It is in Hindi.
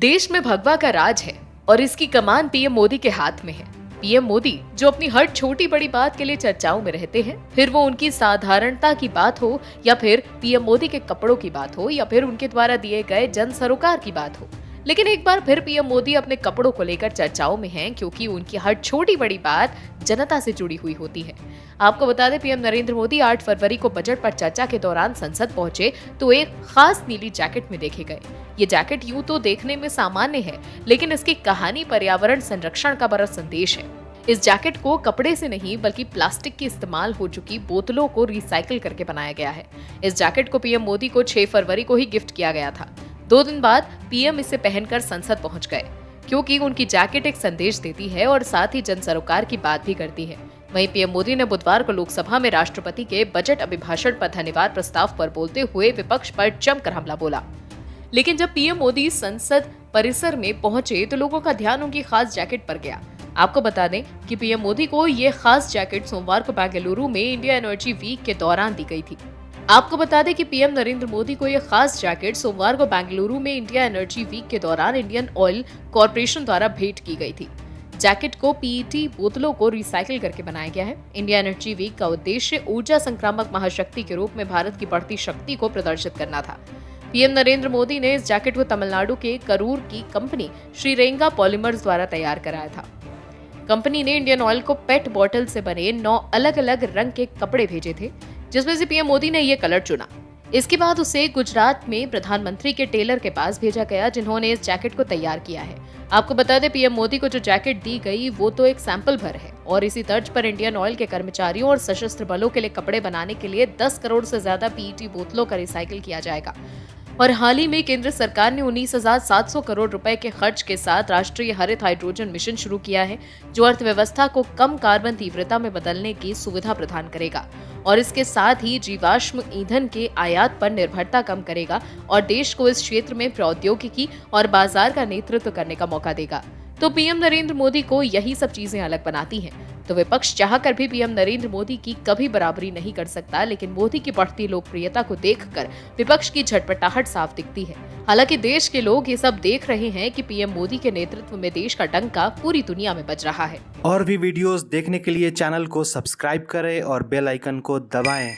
देश में भगवा का राज है और इसकी कमान पीएम मोदी के हाथ में है। पीएम मोदी जो अपनी हर छोटी बड़ी बात के लिए चर्चाओं में रहते हैं, फिर वो उनकी साधारणता की बात हो या फिर पीएम मोदी के कपड़ों की बात हो या फिर उनके द्वारा दिए गए जन सरोकार की बात हो। लेकिन एक बार फिर पीएम मोदी अपने कपड़ों को लेकर चर्चाओं में हैं, क्योंकि उनकी हर छोटी बड़ी बात जनता से जुड़ी हुई होती है। आपको बता दें, पीएम नरेंद्र मोदी 8 फरवरी को बजट पर चर्चा के दौरान संसद पहुंचे तो एक खास नीली जैकेट में देखे गए। ये जैकेट यूं तो देखने में सामान्य है, लेकिन इसकी कहानी पर्यावरण संरक्षण का बड़ा संदेश है। इस जैकेट को कपड़े से नहीं बल्कि प्लास्टिक की इस्तेमाल हो चुकी बोतलों को रिसाइकिल करके बनाया गया है। इस जैकेट को पीएम मोदी को 6 फरवरी को ही गिफ्ट किया गया था। 2 दिन बाद पीएम इसे पहनकर संसद पहुंच गए, क्योंकि उनकी जैकेट एक संदेश देती है और साथ ही जन सरोकार की बात भी करती है। वहीं पीएम मोदी ने बुधवार को लोकसभा में राष्ट्रपति के बजट अभिभाषण पर धन्यवाद प्रस्ताव पर बोलते हुए विपक्ष पर जमकर हमला बोला। लेकिन जब पीएम मोदी संसद परिसर में पहुंचे तो लोगों का ध्यान उनकी खास जैकेट पर गया। आपको बता दें कि पीएम मोदी को ये खास जैकेट सोमवार को बेंगलुरु में इंडिया एनर्जी वीक के दौरान दी गई थी। आपको बता दें कि पीएम नरेंद्र मोदी को यह खास जैकेट सोमवार को बेंगलुरु में इंडिया एनर्जी वीक के दौरान इंडियन ऑयल कॉरपोरेशन द्वारा भेंट की गई थी। जैकेट को पीईटी बोतलों को रिसाइकिल करके बनाया गया है। इंडिया एनर्जी वीक का उद्देश्य ऊर्जा संक्रामक महाशक्ति के रूप में भारत की बढ़ती शक्ति को प्रदर्शित करना था। पीएम नरेंद्र मोदी ने इस जैकेट को तमिलनाडु के करूर की कंपनी श्रीरेंगा पॉलीमर्स द्वारा तैयार कराया था। कंपनी ने इंडियन ऑयल को पेट बॉटल से बने 9 अलग अलग रंग के कपड़े भेजे थे, जिसमें से पीएम मोदी ने ये कलर चुना। इसके बाद उसे गुजरात में प्रधानमंत्री के टेलर के पास भेजा गया, जिन्होंने इस जैकेट को तैयार किया है। आपको बता दें, पीएम मोदी को जो जैकेट दी गई वो तो एक सैंपल भर है और इसी तर्ज पर इंडियन ऑयल के कर्मचारियों और सशस्त्र बलों के लिए कपड़े बनाने के लिए 10 करोड़ से ज्यादा पीईटी बोतलों का रिसाइकिल किया जाएगा। और हाल ही में केंद्र सरकार ने 19,700 करोड़ रुपए के खर्च के साथ राष्ट्रीय हरित हाइड्रोजन मिशन शुरू किया है, जो अर्थव्यवस्था को कम कार्बन तीव्रता में बदलने की सुविधा प्रदान करेगा और इसके साथ ही जीवाश्म ईंधन के आयात पर निर्भरता कम करेगा और देश को इस क्षेत्र में प्रौद्योगिकी और बाजार का नेतृत्व करने का मौका देगा। तो पीएम नरेंद्र मोदी को यही सब चीजें अलग बनाती हैं। तो विपक्ष चाहकर भी पीएम नरेंद्र मोदी की कभी बराबरी नहीं कर सकता, लेकिन मोदी की बढ़ती लोकप्रियता को देखकर विपक्ष की झटपटाहट साफ दिखती है। हालांकि देश के लोग ये सब देख रहे हैं कि पीएम मोदी के नेतृत्व में देश का डंका पूरी दुनिया में बज रहा है। और भी वीडियोस देखने के लिए चैनल को सब्सक्राइब करें और बेल आइकन को दबाएं।